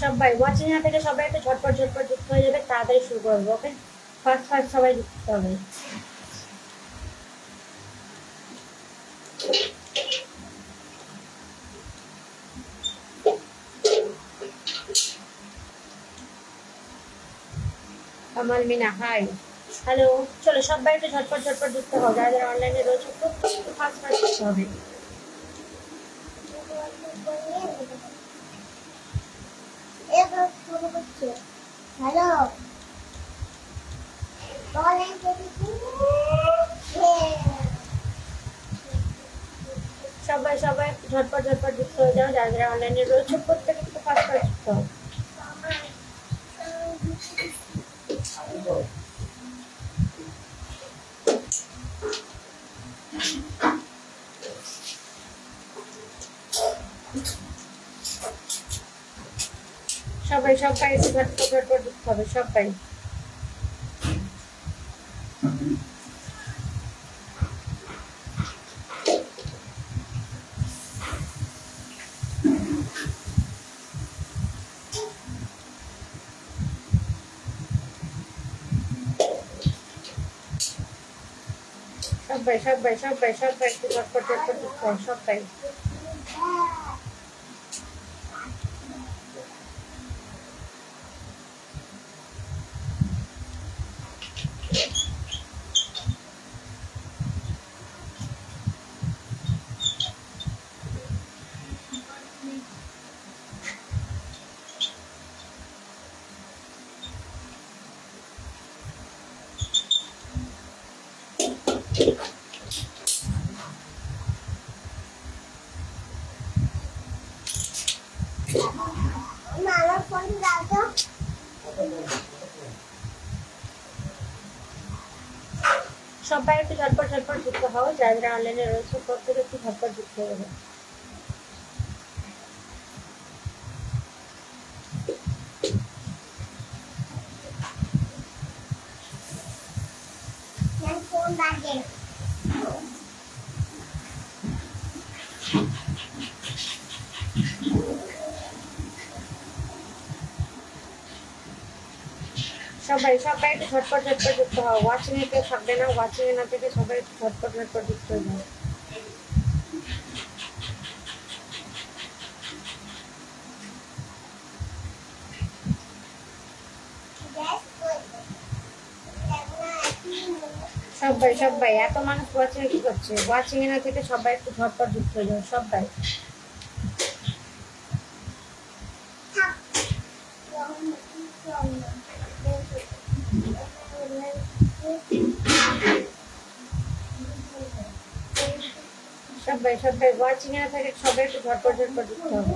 সবাই watching a থেকে সবাই একটু ঝটপট ঝটপট যুক্ত হয়ে যাবে, তাড়াতাড়ি শুরু করবো। ওকে, ফার্স্ট ফার্স্ট সবাই যুক্ত হবে। कमल मीना हाय हेलो चलो सबाई একটু ঝটপট ঝটপট যুক্ত হও, যারা যারা অনলাইনে রয়েছে খুব ফাস্ট ফাস্ট করতে হবে। হ্যালো সবাই সবাই ঝটপট ঝটপট যুক্ত হয়ে যাও, যারা যারা অনলাইনে রয়েছে প্রত্যেকে একটু ফাস্ট ফাস্ট যুক্ত হও। সবাই সবাই একটু ঝটপট ঝটপট যুক্ত হবে সবাই। সবাই সবাই সবাই সবাই একটু ঝটপট ঝটপট যুক্ত হও সবাই। সবাই একটু ঝটপট ঝটপট যুক্ত হও, যারা যারা অনলাইনে রয়েছে প্রত্যেকে একটু ঝটপট যুক্ত হয়ে যাবে। সবাই সবাই একটু ঝটপট ঝটপট যুক্ত হও, ওয়াচিং এ কেউ থাকবে না, ওয়াচিং এ না থেকে সবাই একটু ঝটপট ঝটপট যুক্ত হয়ে যাও। সবাই সবাই এত মানুষ ওয়াচিং এ কি করছে, ওয়াচিং এ না থেকে সবাই একটু ঝটপট যুক্ত হয়ে যাও সবাই। সবাই সবাই ওয়াচিং এ না থেকে সবাই একটু ঝটপট ঝটপট যুক্ত হবে।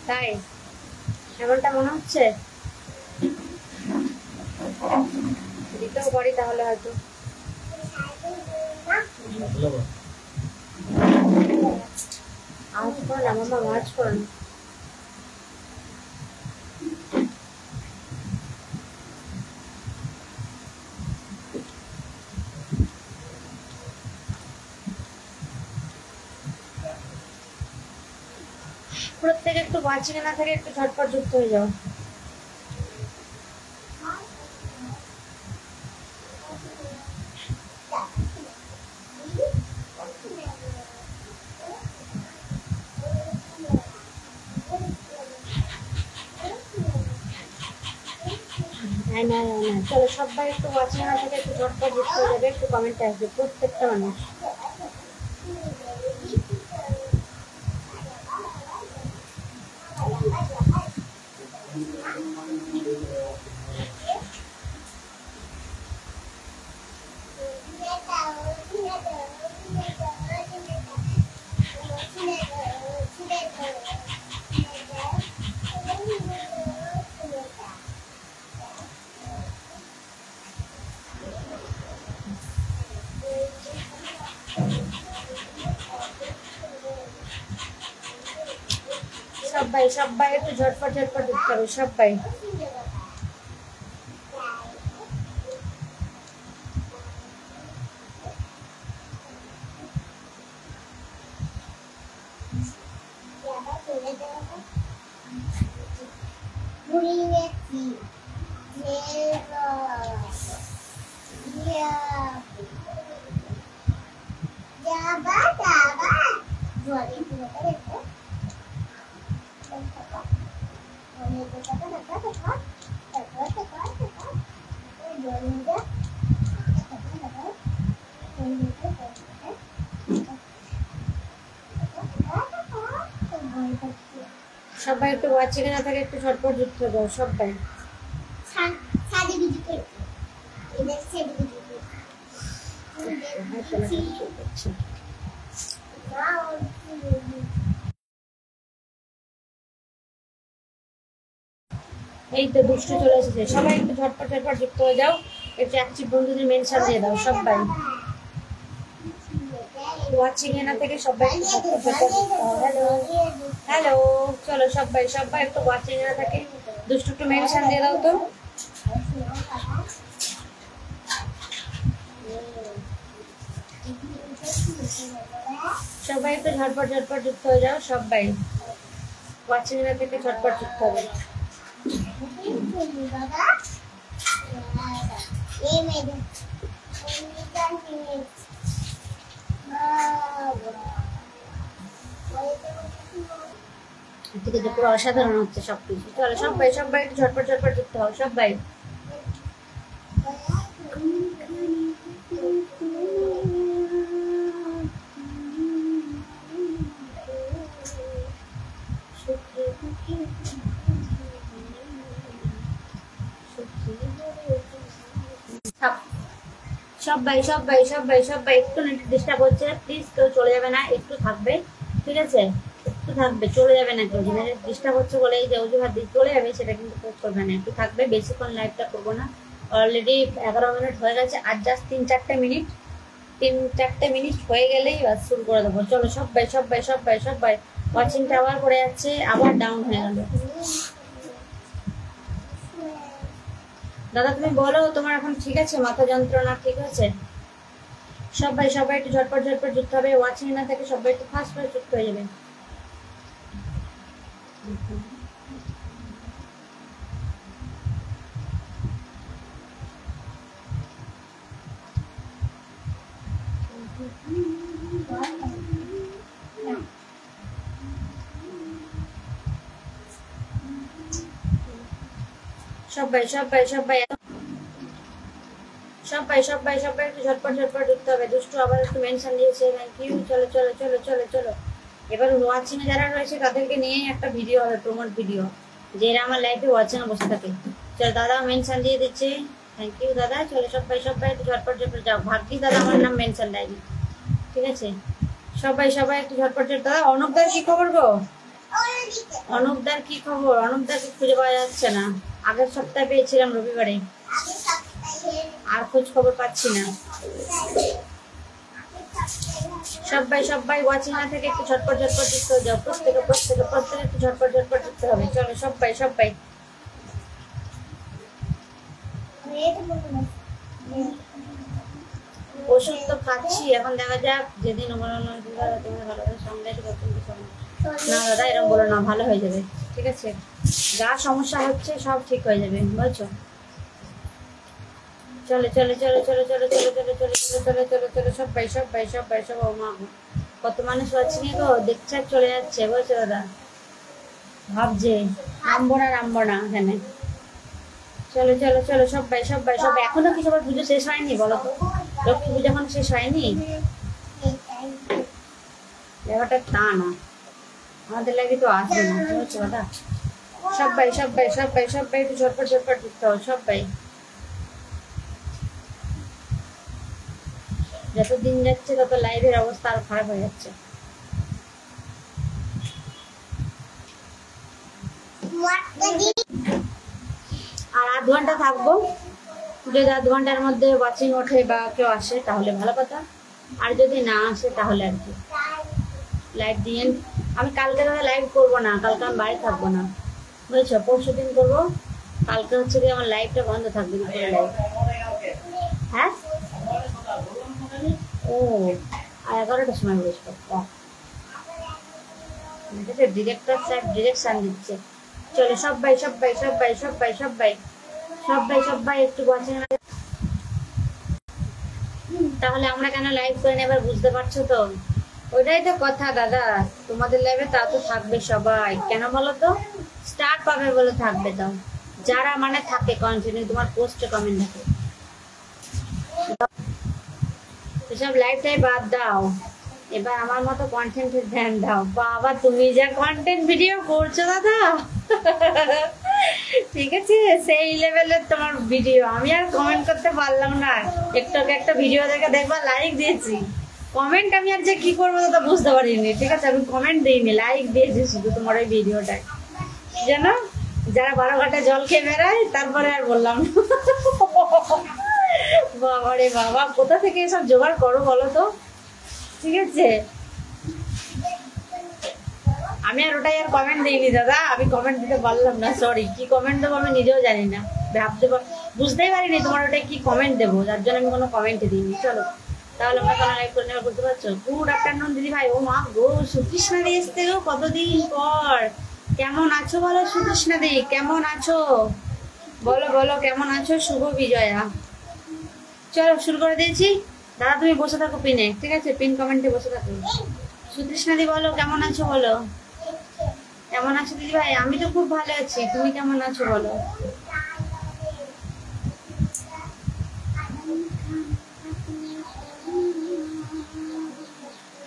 তাই এমনটা মনে হচ্ছে, দিতেও পারি তাহলে হয়তো। আজ করো না মামা, আজ করো না। প্রত্যেকে একটু ওয়াচিং এ না থাকে একটু ঝটপট যুক্ত হয়ে যাও। না না না, চলো সবাই একটু ওয়াচিং আওয়ার থেকে একটু ঝটপট যুক্ত হয়ে যাবে, একটু কমেন্টে আসবে প্রত্যেকটা মানুষ। সবাই সবাই একটু ঝটপট ঝটপট যুক্ত হবে সবাই। সবাই একটু ওয়াচিং না থাকে একটু ঝটপট যুক্ত হয়ে যাও সবাই। এই তো দুষ্টু চলে এসেছে, সবাই একটু ঝটপট ঝটপট যুক্ত হয়ে যাও, একটু অ্যাক্টিভ বন্ধুদের মেনশন দিয়ে দাও সবাই। ওয়াচিং এ না থেকে সবাই একটু ঝটপট ঝটপট যুক্ত হও। হ্যালো হ্যালো, চলো সবাই সবাই একটু ওয়াচিং এ না থাকে দুষ্টু একটু মেনশন দিয়ে দাও তো। সবাই একটু ঝটপট ঝটপট যুক্ত হয়ে যাও সবাই, ওয়াচিং এ থেকে ঝটপট যুক্ত হবে। ঠিক আছে, পুরো অসাধারণ হচ্ছে সবকিছু। চলো সবাই সবাই একটু ঝটপট ঝটপট যুক্ত হও সবাই। সবাই সবাই সবাই সবাই একটু নেট ডিস্টার্ব হচ্ছে, প্লিজ কেউ চলে যাবে না, একটু থাকবে ঠিক আছে, একটু থাকবে, চলে যাবে না কেউ। যেটা ডিস্টার্ব হচ্ছে বলে এই যে অজুহাত দিয়ে চলে যাবে সেটা কিন্তু করবে না, একটু থাকবে, বেশিক্ষণ লাইভটা করবো না। অলরেডি 11 মিনিট হয়ে গেছে, আর জাস্ট 3-4 মিনিট, 3-4 মিনিট হয়ে গেলেই শুরু করে দেবো। চলো সবাই সবাই সবাই সবাই। ওয়াচিংটা আবার করে যাচ্ছে, আবার ডাউন হয়ে গেল। দাদা তুমি বলো তোমার এখন ঠিক আছে, মাথা যন্ত্রণা ঠিক আছে? সবাই সবাই একটু ঝটপট ঝটপট যুক্ত হবে, ওয়াচিং না থেকে সবাই একটু ফাস্ট ফাস্ট যুক্ত হয়ে যাবে। সবাই সবাই সবাই সবাই সবাই সবাই একটু ঝটপট ঝটপট যুক্ত হবে। দুষ্টু আবার একটু মেনশন দিয়েছে, থ্যাংক ইউ। চলো চলো চলো চলো চলো, এবার ওয়াচিং এ যারা রয়েছে তাদেরকে নিয়েই একটা ভিডিও হবে, প্রমোট ভিডিও, যে এরা আমার লাইফে ওয়াচিং এ বসে থাকে। চলো দাদা মেনশন দিয়ে দিচ্ছে, থ্যাংক ইউ দাদা। চলো সবাই সবাই একটু ঝটপট ঝটপট যাও, ভাগ্যি দাদা আমার নাম মেনশন দেয়নি, ঠিক আছে? সবাই সবাই একটু ঝটপট ঝটপট। দাদা অনুপদার কি খবর গো? অনুপদার কি খবর? অনুপদাকে খুঁজে পাওয়া যাচ্ছে না, আগের সপ্তাহে পেয়েছিলাম রবিবারে, আর খোঁজ খবর পাচ্ছি না। সবাই সবাই ওয়াচিং না থেকে একটু ঝটপট ঝটপট যুক্ত হয়ে যাও, প্রত্যেকে প্রত্যেকে প্রত্যেকে একটু ঝটপট ঝটপট যুক্ত হবে। চলো সবাই সবাই। ওষুধ তো খাচ্ছি, এখন দেখা যাক যেদিন না দাদা এরকম বলো না, ভালো হয়ে যাবে ঠিক আছে, যা সমস্যা হচ্ছে সব ঠিক হয়ে যাবে বুঝছো। চলো চলো চলো চলো চলো চলো চলো চলো চলো চলো চলো চলো সবাই সবাই সবাই সব। মা কত মানুষ আছে কি গো, দেখছে আর চলে যাচ্ছে বুঝছো দাদা, ভাবছে নামবো না এখানে। চলো চলো চলো সবাই সবাই সবাই। এখনো কি সবার পুজো শেষ হয়নি বলো তো? লক্ষ্মী পুজো এখন শেষ হয়নি? ব্যাপারটা তা না, আমাদের লাগে তো আসবে না, বুঝছো দাদা? সবাই সবাই সবাই সবাই একটু ঝটপট ঝটপট দিতে হবে সবাই। যত দিন যাচ্ছে তত লাইভের অবস্থা আরো খারাপ হয়ে যাচ্ছে। আর আধ ঘন্টা থাকবো, যদি আধ ঘন্টার মধ্যে ওয়াচিং ওঠে বা কেউ আসে তাহলে ভালো কথা, আর যদি না আসে তাহলে আর কি লাইভ দিয়ে। আমি কালকে দাদা লাইভ করবো না, কালকে আমি বাড়ি থাকবো না, বুঝেছো? পরশু দিন করবো। কালকে হচ্ছে কি আমার লাইভটা বন্ধ থাকবে, দুপুরে লাইভ। হ্যাঁ ও, আর 11টার সময় বসবো। ডিরেক্টর স্যার ডিরেকশন দিচ্ছে। চলো সবাই সবাই সবাই সবাই সবাই সবাই সবাই একটু বসে। তাহলে আমরা কেন লাইভ করে এবার বুঝতে পারছো তো? ওইটাই তো কথা দাদা, তোমাদের লাইভে তা তো থাকবে সবাই, কেন বলো তো? স্টার পাবে বলে থাকবে, তো যারা মানে থাকে কন্টিনিউ তোমার পোস্টে কমেন্ট থাকে। এসব লাইভটাই বাদ দাও, এবার আমার মতো কন্টেন্টের ধ্যান দাও। বাবা তুমি যা কন্টেন্ট ভিডিও করছো দাদা, ঠিক আছে? সেই লেভেলের তোমার ভিডিও, আমি আর কমেন্ট করতে পারলাম না। একটু একটা ভিডিও দেখে দেখবা লাইক দিয়েছি, কমেন্ট আমি আর যে কি করবো দাদা বুঝতে পারিনি, ঠিক আছে? আমি কমেন্ট দিইনি, লাইক দিয়েছি শুধু তোমার ওই ভিডিওটায়, জানো? যারা 12 ঘাটে জল খেয়ে বেড়ায়, তারপরে আর বললাম বাবা রে বাবা, কোথা থেকে এসব জোগাড় করো বলো তো? ঠিক আছে, আমি আর ওটাই আর কমেন্ট দিইনি দাদা, আমি কমেন্ট দিতে পারলাম না, সরি। কি কমেন্ট দেবো আমি নিজেও জানি না, বুঝতেই পারিনি তোমার ওটাই কি কমেন্ট দেবো, যার জন্য আমি কোনো কমেন্ট দিইনি। চলো তাহলে আমরা কোনো লাইভ করে নেওয়া, করতে পারছো? গুড আফটারনুন দিদি ভাই। ও মা গো, সুতৃষ্ণা দি এসতে গো কতদিন পর। কেমন আছো বলো সুতৃষ্ণা দি, কেমন আছো বলো বলো, কেমন আছো? শুভ বিজয়া। চলো শুরু করে দিয়েছি দাদা, তুমি বসে থাকো পিনে, ঠিক আছে? পিন কমেন্টে বসে থাকো। সুতৃষ্ণা দি বলো কেমন আছো বলো, কেমন আছো দিদি ভাই? আমি তো খুব ভালো আছি, তুমি কেমন আছো বলো?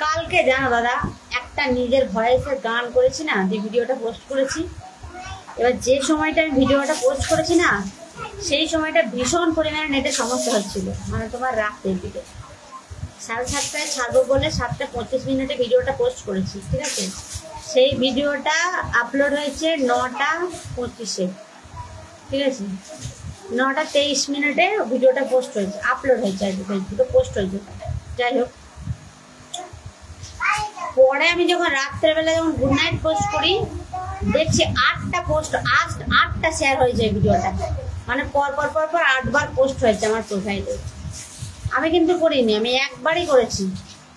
কালকে জানো দাদা একটা নিজের ভয়েসের গান করেছি না, যে ভিডিওটা পোস্ট করেছি। এবার যে সময়টা আমি ভিডিওটা পোস্ট করেছি না, সেই সময়টা ভীষণ পরিমাণে নেটের সমস্যা হচ্ছিল, মানে তোমার রাতের দিকে 7:30টায় ছাড়বো বলে 7:25 ভিডিওটা পোস্ট করেছি, ঠিক আছে? সেই ভিডিওটা আপলোড হয়েছে 9:25-এ, ঠিক আছে? 9:23 ভিডিওটা পোস্ট হয়েছে, আপলোড হয়েছে আর কি, পোস্ট হয়েছে। যাই হোক, পরে আমি যখন রাত্রেবেলা যখন গুড নাইট পোস্ট করি, দেখছি 8টা পোস্ট, 8টা শেয়ার হয়েছে ভিডিওটা, মানে পর পর পর পর 8বার পোস্ট হয়েছে আমার প্রোফাইলে। আমি কিন্তু করিনি, আমি একবারই করেছি,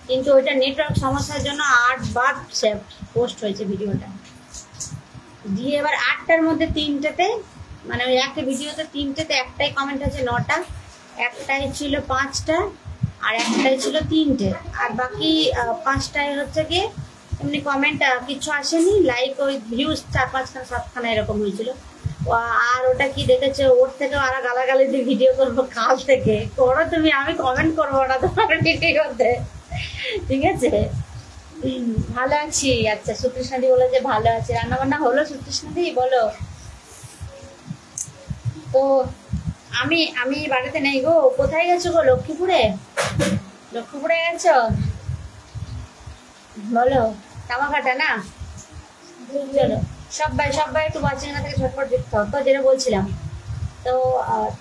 কিন্তু ওইটা নেটওয়ার্ক সমস্যার জন্য 8বার পোস্ট হয়েছে ভিডিওটা। দিয়ে এবার 8টার মধ্যে 3টেতে, মানে ওই একটা ভিডিওতে 3টেতে একটাই কমেন্ট আছে 9টা, একটাই ছিল 5টা, আর একটাই ছিল 3টে, আর বাকি 5টায় হচ্ছে কি এমনি কমেন্ট কিছু আসেনি, লাইক ওই ভিউজ 4-5খানা 7খানা এরকম হয়েছিল। আর ওটা কি দেখেছে, ওর থেকেও আর গালাগালি দিয়ে ভিডিও করবো কাল থেকে, করো তুমি, আমি কমেন্ট করবো না তোমার ভিডিওতে, ঠিক আছে? ভালো আছি। আচ্ছা সুতৃষ্ণা দি বলে যে ভালো আছে, রান্না বান্না হলো সুতৃষ্ণা দি বলো? তো আমি বাড়িতে নেই গো। কোথায় গেছো গো? লক্ষ্মীপুরে? লক্ষ্মীপুরে গেছো বলো? তামাকাটা না? চলো সবাই সবাই একটু বাচ্চা থেকে ঝটপট দেখতে হবে। তো যেটা বলছিলাম, তো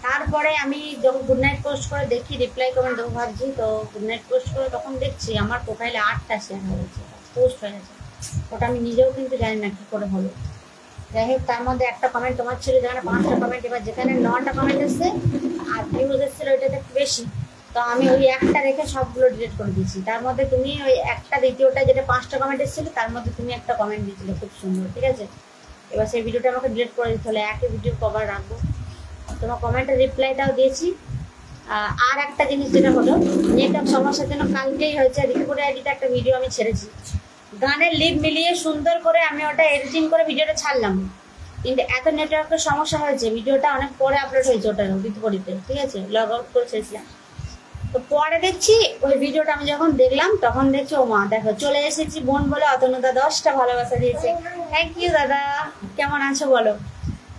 তারপরে আমি যখন গুড নাইট পোস্ট করে দেখি রিপ্লাই কমেন্ট দেবো ভাবছি, তো গুড নাইট পোস্ট করে তখন দেখছি আমার প্রোফাইলে 8টা শেয়ার হয়ে গেছে, পোস্ট হয়ে গেছে। ওটা আমি নিজেও কিন্তু জানি না কী করে হলো। যাই হোক, তার মধ্যে একটা কমেন্ট তোমার ছিল, যেখানে 5টা কমেন্ট, এবার যেখানে 9টা কমেন্ট এসছে আর ভিউজ এসেছিল ওইটাতে একটু বেশি, তো আমি ওই একটা রেখে সবগুলো ডিলিট করে দিয়েছি। তার মধ্যে তুমি ওই একটা দ্বিতীয়টা যেটা 5টা কমেন্ট এসেছিল, তার মধ্যে তুমি একটা কমেন্ট দিয়েছিলে খুব সুন্দর, ঠিক আছে? এবার সেই ভিডিওটা আমাকে ডিলিট করে দিতে হলে, একই ভিডিও কভার রাখবো। তোমার কমেন্টের রিপ্লাইটাও দিয়েছি। আর একটা জিনিস যেটা হলো, নেটওয়ার্ক সমস্যার জন্য কালকেই হয়েছে রিপুরে আইডিতে একটা ভিডিও আমি ছেড়েছি, গানের লিপ মিলিয়ে সুন্দর করে আমি ওটা এডিটিং করে ভিডিওটা ছাড়লাম। কিন্তু এত নেটওয়ার্কের সমস্যা হয়েছে, ভিডিওটা অনেক পরে আপলোড হয়েছে ওটার বিপরীতে, ঠিক আছে, লগ আউট করে ছেড়েছিলাম। তো পরে দেখছি ওই ভিডিওটা আমি যখন দেখলাম তখন দেখছি ও মা দেখো চলে এসেছি বোন বলে অতনুদা 10টা ভালোবাসা দিয়েছে। থ্যাংক ইউ দাদা, কেমন আছো বলো।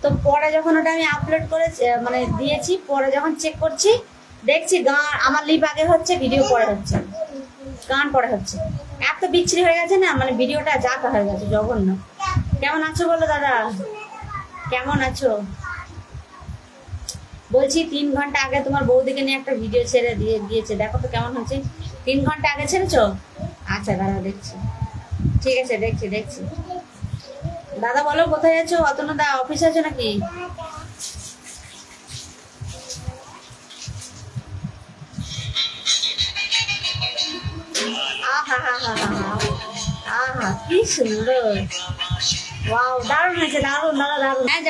তো পরে যখন ওটা আমি আপলোড করে মানে দিয়েছি, পরে যখন চেক করছি দেখছি গান আমার লিপ আগে হচ্ছে, ভিডিও পরে হচ্ছে, গান পরে হচ্ছে। এত বিচ্ছিরি হয়ে গেছে না, মানে ভিডিওটা যাতা হয়ে গেছে, জঘন্য। কেমন আছো বলো দাদা, কেমন আছো। বলছি 3 ঘন্টা আগে তোমার বৌদিকে নিয়ে একটা ভিডিও ছেড়ে দিয়েছে, দেখো তো কেমন হচ্ছে। 3 ঘন্টা আগে ছেড়েছো? আচ্ছা দাদা দেখছি, ঠিক আছে, দেখছি। দাদা বলো কোথায় আছো? অতনু দা অফিসে আছো নাকি? আহা কি সুন্দর, ওয়াও, দারুণ হয়েছে, দারুণ দাদা, দারুণ। হ্যাঁ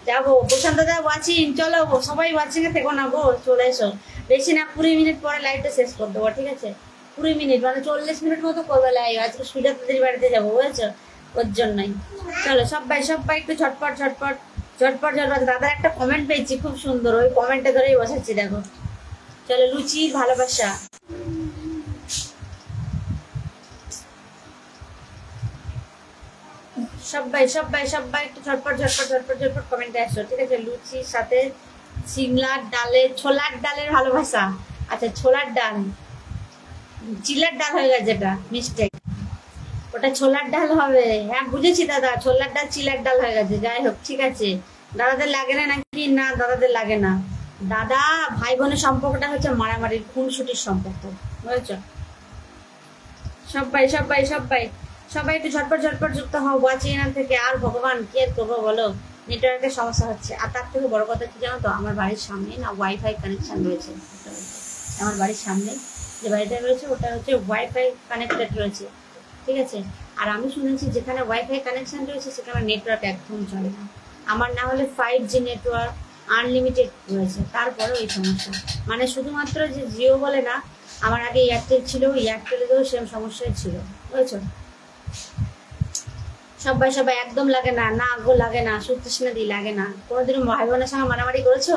যাবো প্রশান্ত দা ওয়াচিং, চলো সবাই ওয়াচিং এ থেকো না গো, চলে এসো। বেশি না 20 মিনিট পরে লাইভটা শেষ করে দেবো, ঠিক আছে? 20 মিনিট মানে 40 মিনিট মতো করবে লাইভ। আজকে সুজাতাদের বাড়িতে যাবো, বুঝেছো, ওর জন্যই। চলো সবাই একটু ঝটপট। দাদার একটা কমেন্ট পেয়েছি খুব সুন্দর, ওই কমেন্টে ধরেই বসাচ্ছি, দেখো। চলো, লুচির ভালোবাসা। সবাই একটু ঝটপট কমেন্টে আসো, ঠিক আছে? লুচির সাথে সিমলার ডালে, ছোলার ডালের ভালোবাসা। আচ্ছা, ছোলার ডাল, চিলার ডাল হয়ে গেছে, এটা মিস্টেক, ওটা ছোলার ডাল হবে। হ্যাঁ বুঝেছি দাদা, ছোলার ডাল চিলার ডাল হয়ে গেছে। যাই হোক, ঠিক আছে। দাদাদের লাগে না নাকি? না, দাদাদের লাগে না। দাদা ভাই বোনের সম্পর্কটা হচ্ছে মারামারির, খুনসুটির সম্পর্ক, বুঝেছ? সবাই একটু ঝটপট যুক্ত হও ওয়াচিং থেকে। আর ভগবান কি আর করবো বলো, নেটওয়ার্কের সমস্যা হচ্ছে। আর তার থেকে বড় কথা কি জানো তো, আমার বাড়ির সামনে না ওয়াইফাই কানেকশন রয়েছে। আমার বাড়ির সামনে যে বাড়িটা রয়েছে ওটা হচ্ছে ওয়াইফাই কানেক্টেড রয়েছে, ঠিক আছে? আর আমি শুনেছি যেখানে ওয়াইফাই কানেকশন রয়েছে সেখানে নেটওয়ার্ক একদম চলে না। আমার না হলে 5G নেটওয়ার্ক আনলিমিটেড রয়েছে, তারপরেও এই সমস্যা। মানে শুধুমাত্র যে জিও বলে না, আমার আগে এয়ারটেল ছিল, এয়ারটেলেরও সেম সমস্যাই ছিল, বুঝেছো? সবাই একদম লাগে না, না গো লাগে না, সুতৃষ্ণা দি লাগে না। কোনোদিনও ভাই বোনের সঙ্গে মারামারি করেছো?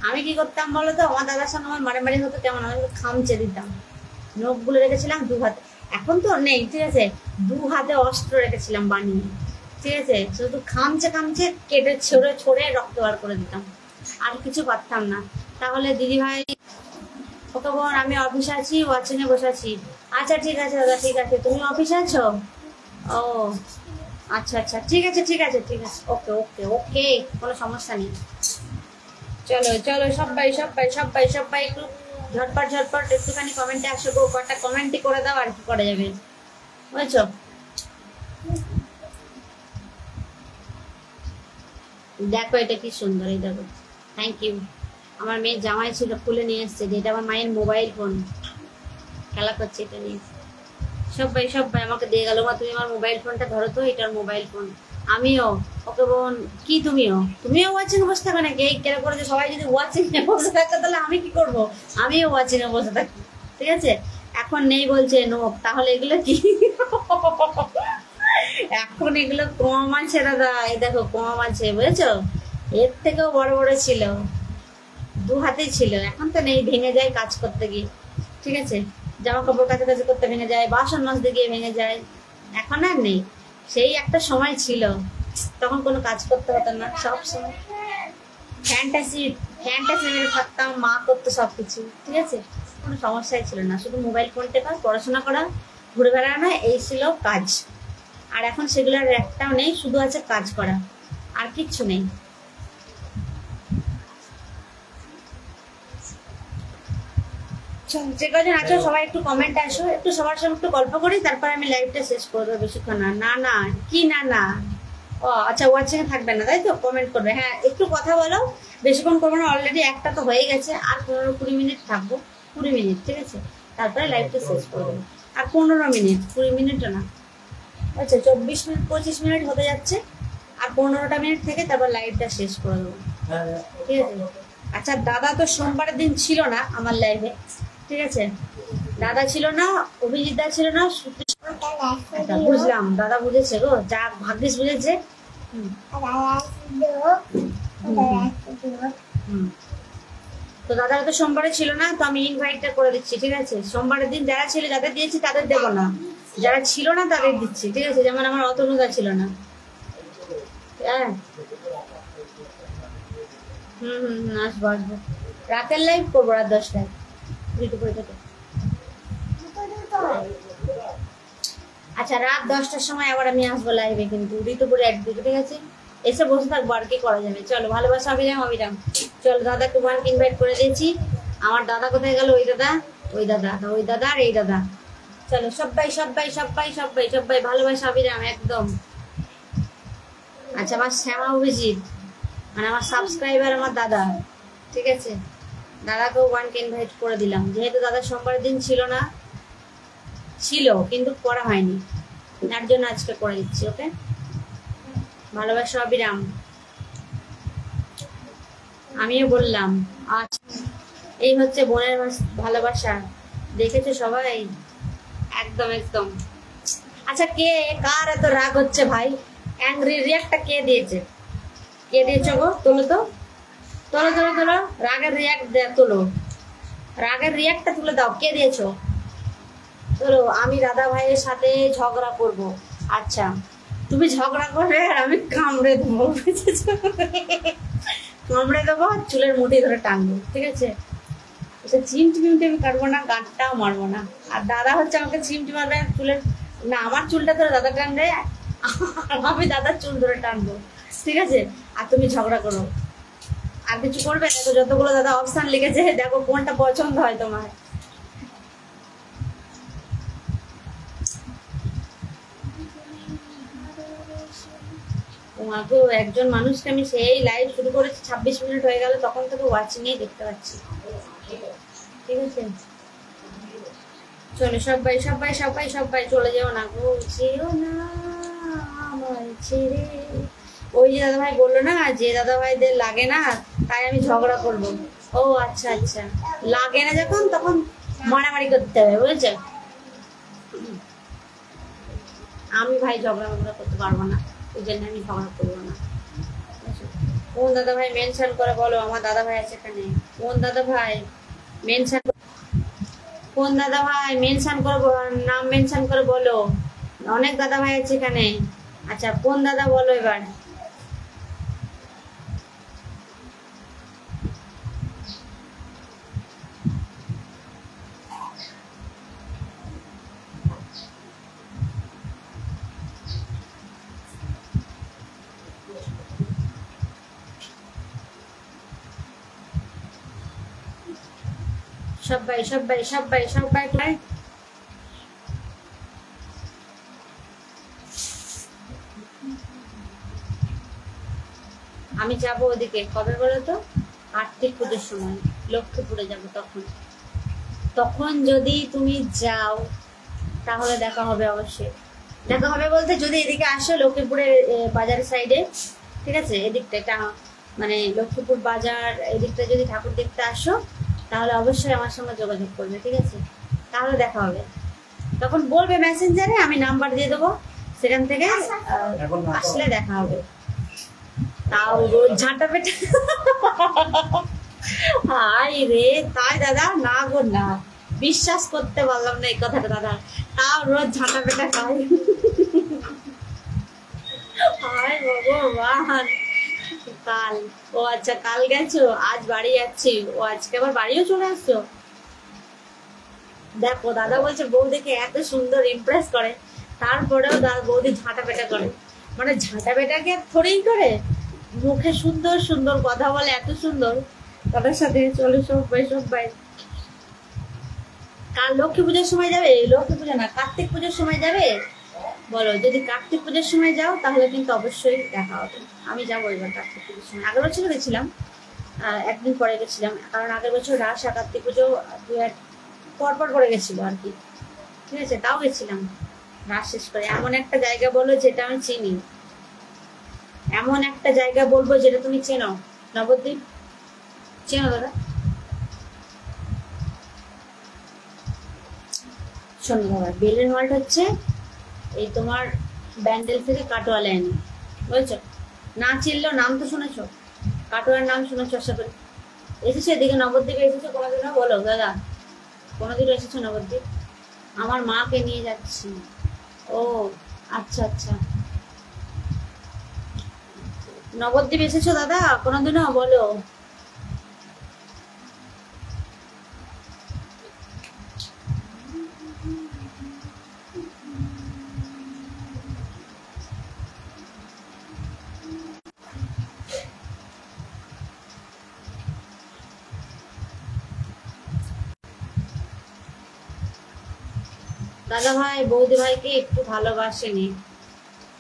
আমি কি করতাম বলো তো, আমার দাদার সঙ্গে আমার মারামারি হতো কেমন, আমি খামচে দিতাম, নখগুলো রেখেছিলাম 2 হাতে। এখন তো নেই, ঠিক আছে, 2 হাতে অস্ত্র রেখেছিলাম বানিয়ে, ঠিক আছে? শুধু খামচে কেটে ছড়ে রক্ত বার করে দিতাম, আর কিছু পারতাম না। তাহলে দিদি ভাই, ওকে বোন, আমি অফিসে আছি, ওয়াচিং এ বসে আছি। আচ্ছা ঠিক আছে দাদা, ঠিক আছে। তুমি অফিসে আছো? ও আচ্ছা, ঠিক আছে, ওকে, কোনো সমস্যা নেই। চলো সবাই একটু ঝটপট একটুখানি কমেন্টে আসো গো, কটা কমেন্টই করে দাও, আর কি করা যাবে, বুঝছো? দেখো এটা কি সুন্দর, এই দেখো, থ্যাংক ইউ। আমার মেয়ের জামাই ছিল, খুলে নিয়ে এসছে, যেটা আমার মায়ের মোবাইল ফোন, খেলা করছে এটা নিয়ে। সবাই আমাকে দিয়ে গেল, মা তুমি আমার মোবাইল ফোনটা ধরো তো, এটার মোবাইল ফোন। আমিও, ওকে বোন কি তুমিও ওয়াচিং বসে থাকো নাকি? এই কেন করে, সবাই যদি ওয়াচিং এ বসে থাকে তাহলে আমি কি করবো? আমিও ওয়াচিং এ বসে থাকি, ঠিক আছে? এখন নেই বলছে নোক, তাহলে এগুলো কি? এখন এগুলো কম আছে দাদা, এই দেখো কম আছে, বুঝেছো? এর থেকেও বড় ছিল, 2 হাতেই ছিল, এখন তো নেই, ভেঙে যায় কাজ করতে গিয়ে, ঠিক আছে? জামা কাপড় কাছাকাছি করতে ভেঙে যায়, বাসন মাজতে গিয়ে ভেঙে যায়, এখন আর নেই। সেই একটা সময় ছিল, তখন কোনো কাজ করতে হতো না, সব সময় ফ্যান্টাসি মেরে থাকতাম, মা করতো সবকিছু, ঠিক আছে? কোনো সমস্যাই ছিল না, শুধু মোবাইল ফোন টেপা, পড়াশোনা করা, ঘুরে বেড়ানো, এই ছিল কাজ। আর এখন সেগুলোর একটাও নেই, শুধু আছে কাজ করা, আর কিচ্ছু নেই। যে কজন আছো সবাই একটু কমেন্টে আসো, একটু সবার সঙ্গে একটু গল্প করি, তারপর আমি লাইভটা শেষ করবো। বেশিক্ষণ না কি না, ও আচ্ছা, ওয়াচিং এ থাকবে না তাই তো? কমেন্ট করবে, হ্যাঁ একটু কথা বলো, বেশিক্ষণ করবো না, অলরেডি একটা তো হয়ে গেছে, আর 15-20 মিনিট থাকবো, 20 মিনিট, ঠিক আছে? তারপরে লাইভটা শেষ করবো। আর 15 মিনিট, 20 মিনিটও না, আচ্ছা 24 মিনিট 25 মিনিট হতে যাচ্ছে, আর 15টা মিনিট থেকে তারপর লাইভটা শেষ করে দেবো, ঠিক আছে? আচ্ছা, দাদা তো সোমবারের দিন ছিল না আমার লাইভে, ঠিক আছে? দাদা ছিল না, অভিজিৎ দা ছিল না, আচ্ছা বুঝলাম, দাদা বুঝেছে গো, যা ভাগ্যিস বুঝেছে। তো দাদা তো সোমবারে ছিল না, তো আমি ইনভাইটটা করে দিচ্ছি, ঠিক আছে? সোমবারের দিন যারা ছিল, যাদের দিয়েছি তাদের দেবো না, যারা ছিল না তাদের দিচ্ছি, ঠিক আছে? যেমন আমার অতনুদা ছিল না। হ্যাঁ আসবো আসবো, রাতের লাইভ করবো রাত 10টায়। আচ্ছা রাত 10টার সময় আবার আমি আসবো লাইভে, কিন্তু ঋতুপুরে একদিকে, ঠিক আছে? এসে বসে থাকবো, আর কি করা যাবে। চলো, ভালোবাসা অবিরাম অবিরাম। চলো, দাদাকে ওয়ানকে ইনভাইট করে দিয়েছি। আমার দাদা কোথায় গেল? ওই দাদা, ওই দাদা, ওই দাদা আর এই দাদা। চলো সবাই সবাই সবাই সবাই সবাই ভালোবাসা অবিরাম একদম। আচ্ছা আমার শ্যামা অভিজিৎ, মানে আমার সাবস্ক্রাইবার আমার দাদা, ঠিক আছে? দাদাকেও ওয়ানকে ইনভাইট করে দিলাম, যেহেতু দাদা সোমবারের দিন ছিল না, ছিল কিন্তু করা হয়নি, তার জন্য আজকে করে দিচ্ছি। ওকে, ভালোবাসা অবিরাম। আমিও বললাম আচ্ছা, এই হচ্ছে বোনের ভালোবাসা, দেখেছো সবাই? একদম একদম। আচ্ছা কে, কার এত রাগ হচ্ছে ভাই? অ্যাংরি রিয়াক্টটা কে দিয়েছে? কে দিয়েছো গো? তোলো তো, তোলো তোলো তোলো, রাগের রিয়াক্ট তোলো, রাগের রিয়াক্টটা তুলে দাও, কে দিয়েছো? তোলো। আমি দাদা ভাইয়ের সাথে ঝগড়া করব। আচ্ছা তুমি ঝগড়া করবে আর আমি কামড়ে দেবো, বুঝেছো? কামড়ে দেবো, চুলের মুঠি ধরে টানবো, ঠিক আছে? চিমটি মিমটি আমি কাটবো না, গাঁটটাও মারবো না। আর দাদা হচ্ছে আমাকে চিমটি মারবে, চুলের না, আমার চুলটা ধরে দাদা টানবে, আমি দাদার চুল ধরে টানবো, ঠিক আছে? আর তুমি ঝগড়া করো, আর কিছু করবে না। তো যতগুলো দাদা অপশন লিখেছে, দেখো কোনটা পছন্দ হয় তোমার। তোমাকেও একজন মানুষকে আমি সেই লাইভ শুরু করেছি, 26 মিনিট হয়ে গেল, তখন থেকে ওয়াচিং নিয়ে দেখতে পাচ্ছি, ঠিক আছে? চলো সবাই সবাই সবাই সবাই চলে যাও না গো, যেও না আমার ছেড়ে। ওই যে দাদা ভাই বললো না, যে দাদা ভাইদের লাগে না তাই আমি ঝগড়া করব। ও আচ্ছা আচ্ছা, লাগে না যখন, তখন মারামারি করতে হবে, বুঝেছো? আমি ভাই ঝগড়া করতে পারবো না, ওই জন্য আমি ঝগড়া করবো না। কোন দাদা ভাই মেনশন করে বলো, আমার দাদা ভাই আছে এখানে। কোন দাদা ভাই মেনশন, কোন দাদা ভাই মেনশন করবো, নাম মেনশন করে বলো, অনেক দাদা ভাই আছে এখানে। আচ্ছা কোন দাদা বলো এবার। সবাই সবাই সবাই সবাই আমি যাবো ওদিকে, কবে বলো তো? কার্তিক পুজোর সময় লক্ষ্মীপুরে যাবো, তখন তখন যদি তুমি যাও তাহলে দেখা হবে, অবশ্যই দেখা হবে। বলতে যদি এদিকে আসো লক্ষ্মীপুরের বাজারের সাইডে, ঠিক আছে? এদিকটা এটা মানে লক্ষ্মীপুর বাজার, এদিকটা যদি ঠাকুর দেখতে আসো তাহলে অবশ্যই আমার সঙ্গে যোগাযোগ করবে, ঠিক আছে? তাহলে দেখা হবে, তখন বলবে মেসেঞ্জারে, আমি নাম্বার দিয়ে দেবো, সেখান থেকে আসলে দেখা হবে। তাও রোজ ঝাঁটা পেটে হাই রে, তাই দাদা? না গো না, বিশ্বাস করতে পারলাম না এই কথাটা দাদা। তাও রোজ ঝাঁটা পেটা খাই, হায় ভগবান। কাল, ও আচ্ছা কাল গেছো, আজ বাড়ি যাচ্ছি। ও আজকে আবার বাড়িও চলে আসছো? দেখো দাদা বলছে বউ দেখে এত সুন্দর ইমপ্রেস করে, তারপরেও বৌদি ঝাঁটা পেটা করে। মানে ঝাঁটা পেটাকে থোড়েই করে, মুখে সুন্দর সুন্দর কথা বলে, এত সুন্দর। তাদের সাথে চলে সবাই সবাই। কাল লক্ষ্মী পুজোর সময় যাবে? লক্ষ্মী পুজো না, কার্তিক পুজোর সময় যাবে বলো। যদি কার্তিক পুজোর সময় যাও তাহলে কিন্তু অবশ্যই দেখা হবে। আমি যাবো এবার কার্তিক পুজোর সময়। আগের বছর গেছিলাম, একদিন পরে গেছিলাম, কারণ আগের বছর রাস আর কার্তিক পুজো পরপর করে গেছিল আর কি, ঠিক আছে? তাও গেছিলাম রাস শেষ করে। এমন একটা জায়গা বলো যেটা আমি চিনি, এমন একটা জায়গা বলবো যেটা তুমি চেনো। নবদ্বীপ চেনো দাদা? শোনো দাদা, বেলের মাল্ট হচ্ছে এই তোমার ব্যান্ডেল থেকে কাটোয়া লাইনে, বুঝেছো? না চিনলেও নাম তো শুনেছো, কাটোয়ার নাম শুনেছো আশা করি। এসেছো এদিকে নবদ্বীপে, এসেছো কোনোদিনও? বলো দাদা, কোনোদিনও এসেছো নবদ্বীপ? আমার মাকে নিয়ে যাচ্ছি। ও আচ্ছা আচ্ছা, নবদ্বীপ এসেছো দাদা কোনোদিনও? বলো। দাদা ভাই বৌদি ভাইকে একটু ভালোবাসেনি।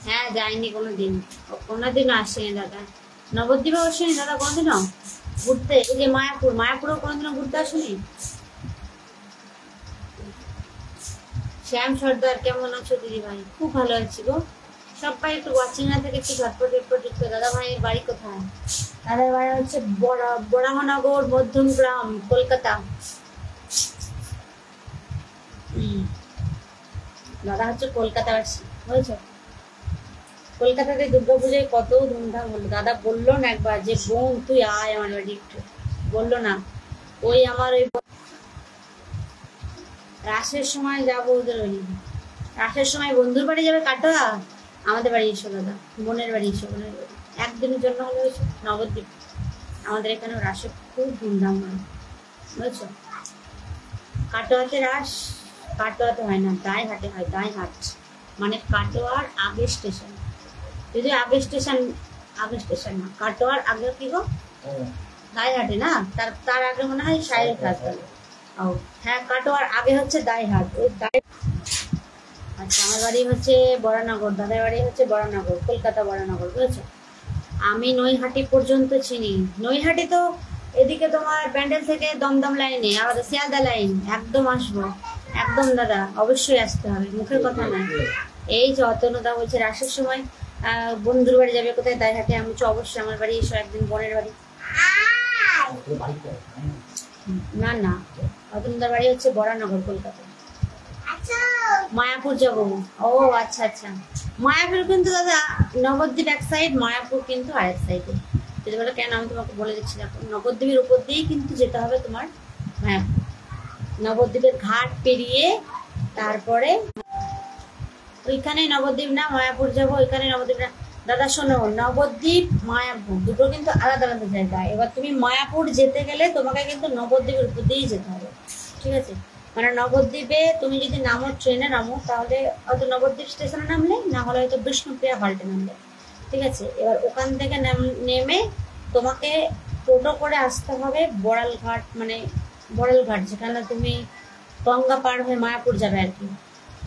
হ্যাঁ যায়নি কোনোদিন, কোনোদিনও আসেনি দাদা। নবদ্বীপে আসেনি দাদা কোনোদিনও ঘুরতে? এই যে মায়াপুর, মায়াপুরেও কোনোদিনও ঘুরতে আসেনি? শ্যাম সর্দার কেমন আছো দিদি ভাই? খুব ভালো আছি গো। সবাই একটু ওয়াচিংয়া থেকে একটু ঝটপট ঝটপট ঢুকতো। দাদা ভাইয়ের বাড়ি কোথায়? দাদার বাড়ি হচ্ছে বরাহনগর, মধ্যমগ্রাম, কলকাতা। দাদা হচ্ছে কলকাতাবাসী, বুঝেছো? কলকাতাতে দুর্গাপূজায় কত ধুমধাম হলো। দাদা বললো না একবার যে বোন তুই আয় আমার বাড়ি একটু? বললো না? ওই আমার ওই রাসের সময় যাবো ওদের, ওই রাসের সময় বন্ধুর বাড়ি যাবে কাটোয়া, আমাদের বাড়ি এসো দাদা, বোনের বাড়ি এসো, বোনের বাড়ি একদিনের জন্য হলে এসো নবদ্বীপ। আমাদের এখানে রাসে খুব ধুমধাম হয়, বুঝেছো? কাটোয়াতে রাস, কাটোয়াতে হয় না, দাইহাটে হয়। দাইহাট মানে কাটোয়ার আগে স্টেশন, যদি আগে স্টেশন, আগে স্টেশন না, কাটোয়ার আগে কি গো? দাইহাটে না, তার তার আগে মনে হয় সাইরেট হাসপাতাল। ও হ্যাঁ, কাটোয়ার আগে হচ্ছে দাইহাট। ওই আচ্ছা, আমার বাড়ি হচ্ছে বরানগর, দাদার বাড়ি হচ্ছে বরানগর, কলকাতা বরানগর, বুঝেছো? আমি নৈহাটি পর্যন্ত চিনি। নৈহাটি তো এদিকে তোমার প্যান্ডেল থেকে দমদম লাইনে, আমাদের শিয়ালদা লাইন, একদম আসবো একদম দাদা, অবশ্যই আসতে হবে, মুখের কথা নয়। এই যে অতনুদা বলছে রাসের সময় বন্ধুর বাড়ি যাবে কোথায়? দাইহাটে। আমি তো অবশ্যই আমার বাড়ি এসো একদিন, বোনের বাড়ি। না না, অতনুদার বাড়ি হচ্ছে বরানগর, কলকাতা। মায়াপুর যাবো। ও আচ্ছা আচ্ছা, মায়াপুর কিন্তু দাদা নবদ্বীপ এক সাইড, মায়াপুর কিন্তু আরেক সাইডে। যদি বলো কেন, আমি তোমাকে বলে দিচ্ছি। দেখো নবদ্বীপের উপর দিয়েই কিন্তু যেতে হবে তোমার মায়াপুর। নবদ্বীপের ঘাট পেরিয়ে তারপরে ওইখানে নবদ্বীপ না, মায়াপুর যাবো, ওইখানে নবদ্বীপ না। দাদা শোনো, নবদ্বীপ মায়াপুর দুটো কিন্তু আলাদা আলাদা জায়গা। এবার তুমি মায়াপুর যেতে গেলে তোমাকে কিন্তু নবদ্বীপের উপর দিয়েই যেতে হবে, ঠিক আছে? মানে নবদ্বীপে তুমি যদি নামো, ট্রেনে নামো, তাহলে হয়তো নবদ্বীপ স্টেশনে নামলে, না হলে হয়তো বিষ্ণুপ্রিয়া হল্টে নামলে, ঠিক আছে? এবার ওখান থেকে নেমে তোমাকে টোটো করে আসতে হবে বড়ালঘাট, মানে বড়ালঘাট, যেখানে তুমি গঙ্গা পার হয়ে মায়াপুর যাবে আর কি।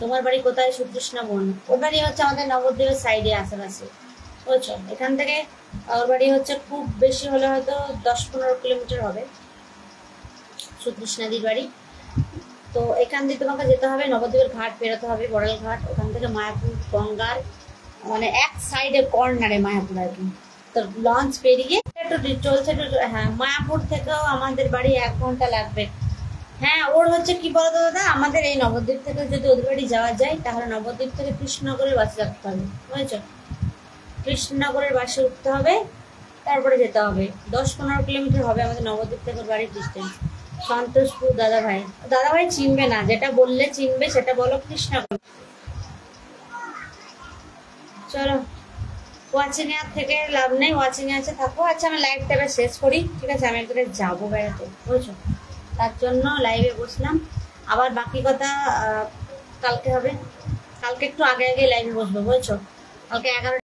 তোমার বাড়ি কোথায়? সুকৃষ্ণা বোন। ওর বাড়ি হচ্ছে আমাদের নবদ্বীপের সাইডে, আশেপাশে, বুঝছো? এখান থেকে ওর বাড়ি হচ্ছে খুব বেশি হলে হয়তো 10-15 কিলোমিটার হবে সুকৃষ্ণাদির বাড়ি। তো এখান দিয়ে তোমাকে যেতে হবে, নবদ্বীপের ঘাট পেরোতে হবে, বড়াল ঘাট, ওখান থেকে মায়াপুর গঙ্গার মানে এক সাইডে কর্নারে মায়াপুর আর কি। তো লঞ্চ পেরিয়ে একটু চলছে, হ্যাঁ মায়াপুর থেকেও আমাদের বাড়ি 1 ঘন্টা লাগবে। হ্যাঁ, ওর হচ্ছে কি বলতো দাদা, আমাদের এই নবদ্বীপ থেকে যদি ওদের বাড়ি যাওয়া যায়, তাহলে নবদ্বীপ থেকে কৃষ্ণনগরের বাসে যেতে হবে, বুঝেছো? কৃষ্ণনগরের বাসে উঠতে হবে, তারপরে যেতে হবে। 10-15 কিলোমিটার হবে আমাদের নবদ্বীপ থেকে বাড়ির ডিস্টেন্স। সন্তোষপুর। দাদা ভাই, দাদা ভাই চিনবে না, যেটা বললে চিনবে সেটা বলো। কৃষ্ণনগর। চলো, ওয়াচিং এর থেকে লাভ নেই, ওয়াচিং এ আছে থাকো। আচ্ছা, আমি লাইভটা এবার শেষ করি, ঠিক আছে? আমি একটু যাবো বেড়াতে, বুঝছো? তার জন্য লাইভে বসলাম। আবার বাকি কথা কালকে হবে। কালকে একটু আগে আগে লাইভে বসবো, বুঝছো? কালকে 11